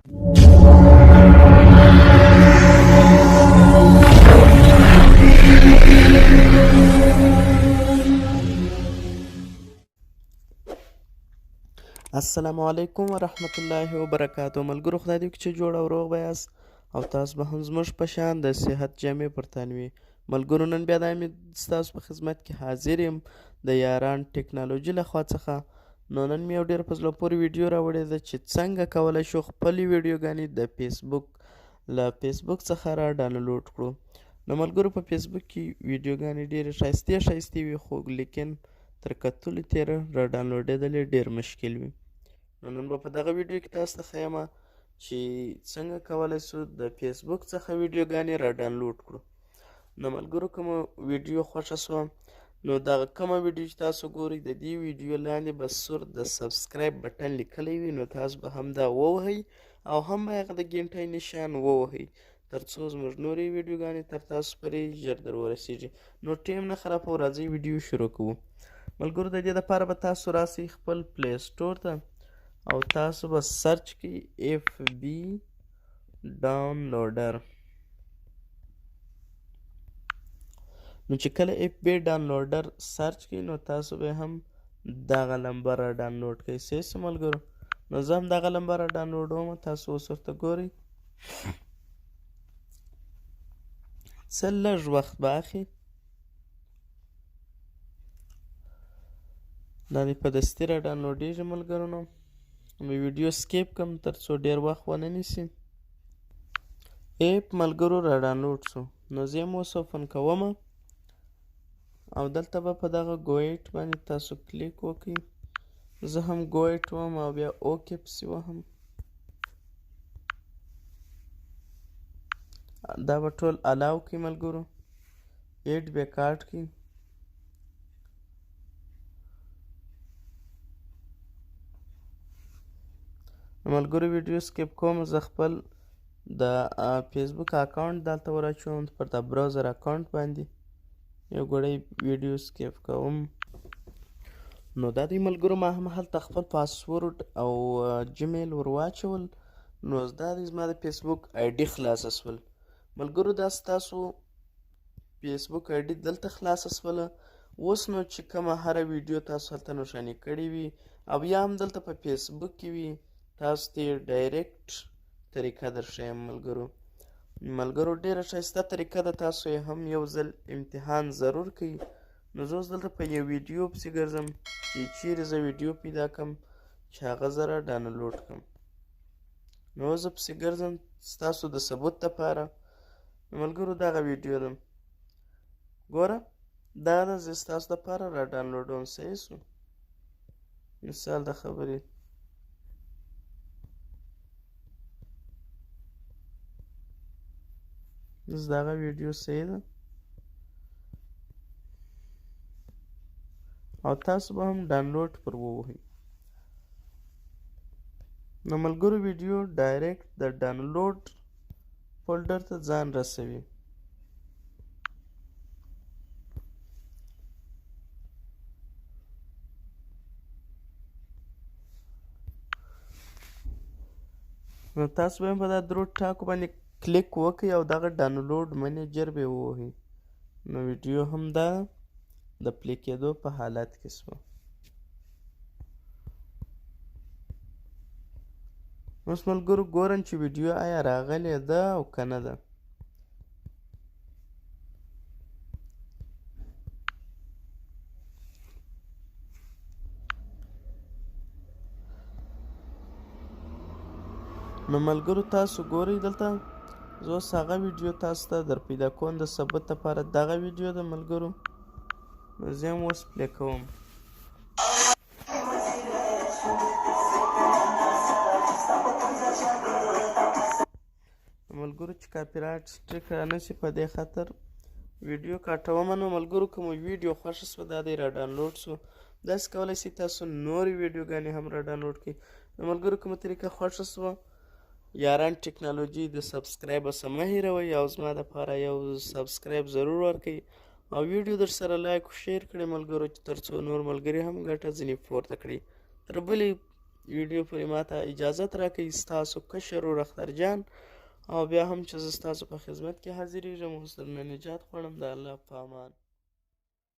السلام علیکم ورحمت الله وبرکاتو. ملګرو خدای دې وکړي چې جوړ او روغ به یاست او تاسو به هم زموږ په شان د صحت جامې پر تن وي. ملګرو نن بیا دا مې ستاسو په خدمت کې حاضر یم د یاران ټکنالوژي له خوا څخه. نو نن مې یو ډېر په زړه پورې ویډیو راوړې ده چې څنګه کولی شو خپلې ویډیوګانې د فیسبوک له فیسبوک څخه را ډاونلوډ کړو. نو ملګرو په فیسبوک کې ویډیوګانې ډېرې ښایستې وي خو لیکن تر کتلو تېره را ډاونلوډېدل یې ډېر مشکل وي. نو نن به په دغه ویډیو کې تاسو ته ښیم چې څنګه کولی شو د فیسبوک څخه ویډیوګانې را ډاونلوډ کړو. نو ملګرو کومه ویډیو خوښه شوه نو دغه کومه ویډیو چې تاسو ګورئ د دې ویډیو لاندې به سور د سبسکرایب بټن لیکلی وي، نو تاسو به هم دا ووهئ او هم به هغه د ګینټۍ نشان ووهئ تر څو زموږ نورې ویډیوګانې تر تاسو پورې ژر در ورسیږي. نو ټیم نه خرابوو، راځئ ویډیو شروع کوو. ملګرو د دې دپاره به تاسو راسئ خپل پلی سټور ته او تاسو به سرچ کړئ اف بی ډاونلوډر. نو چې کله اف بی ډاونلوډر سرچ کړئ نو تاسو به هم دغه لمبه را ډاونلوډ کړئ. صحیح څه ملګرو؟ نو زه هم دغه لمبه را ډاونلوډوم، تاسو اوس ورته ګورئ. څه لږ وخت به اخلي. دا دې په دستي را ډاونلوډېږي ملګرو. نو ویډیو سکیپ کم تر څو ډېر وخت ونه نیسي. ایپ ملګرو را ډاونلوډ شو. نو زه یې اوس اوپن کوم او دلته به په دغه ګویټ باندې تاسو کلیک وکړئ. زه هم ګویټ وم او بیا اوکې پسې وهم. دا به ټول الاو کړئ ملګرو. ایډ بیکارډ کړئ. ملګرو ویډیو سکیپ کوم، زه خپل د فیسبوک اکاونټ دلته وراچوم پر د براوزر اکاونټ باندې یو ګړی ویډیو سکیپ کوم. نو دا دی ملګرو ما هم هلته خپل پاسورډ او جیمیل ور واچول. نو دا دی زما د فیسبوک آی ډي خلاصه سول. ملګرو دا ستاسو فیسبوک آی ډي دلته خلاصه سوله. اوس نو چې کومه هره ویډیو تاسو هلته نښاني کړې وي او یا هم دلته په فیسبوک کې وي تاسو ته ډایرکټ طریقه در ښیم ملګرو ډېره ښایسته طریقه ده، تاسو یې هم یو ځل امتحان ضرور کوئ. نو زه اوس دلته په یو ویډیو پسې ګرځم چې چیرې زه ویډیو پیدا کړم چې هغه زه را ډاونلوډ کړم. نو زه پسې ګرځم ستاسو د ثبوت دپاره. ملګرو دغه ویډیو ده، ګوره دا ده زه ستاسو دپاره را ډاونلوډوم. صحیح شو؟ مثال د خبرې اوس دغه ویډیو صحیح ده او تاسو به هم ډاونلوډ پر ووهئ. نو ملګرو ویډیو ډایرکټ د ډاونلوډ فولډر ته ځان رسوي. نو تاسو به هم په دا درو ټاکو باندې کلیک وکړئ او دغه ډاونلوډ منیجر به یې ووهئ. نو ویډیو هم دا د پلی کېدو په حالت کې شوه. اوس ملګرو ګورم چې ویډیو آیا راغلې ده او که نه ده. نو ملګرو تاسو ګورئ دلته زه اوس هغه ویډیو تاسو ته در پیدا کوم د ثبوت دپاره. دغه ویډیو ده ملګرو. نو زه هم اوس پلی کوم. ملګرو چې کاپي رایټ سټریک رانه شي په دې خاطر ویډیو کاټومه. نو ملګرو که مو ویډیو خوښه سوه دا دی را ډاونلوډ سو. داسې کولی شئ تاسو نورې ویډیوګانې هم را ډاونلوډ کړئ. نو ملګرو کومه طریقه خوښه سوه یاران ټکنالوژي د سبسکرایب اوسه مه هېروئ او زما دپاره یو سبسکرایب ضرور ورکړئ او ویډیو در سره لایک او شیر کړئ ملګرو چې تر څو نور ملګري هم ګټه ځینې پورته کړي. تر بلې ویډیو پورې ماته اجازت راکوئ ستاسو کشر ورور اختر جان او بیا هم چې زه ستاسو په خدمت کې حاضرېږم اوس درنه نجات غواړم د الله په امان.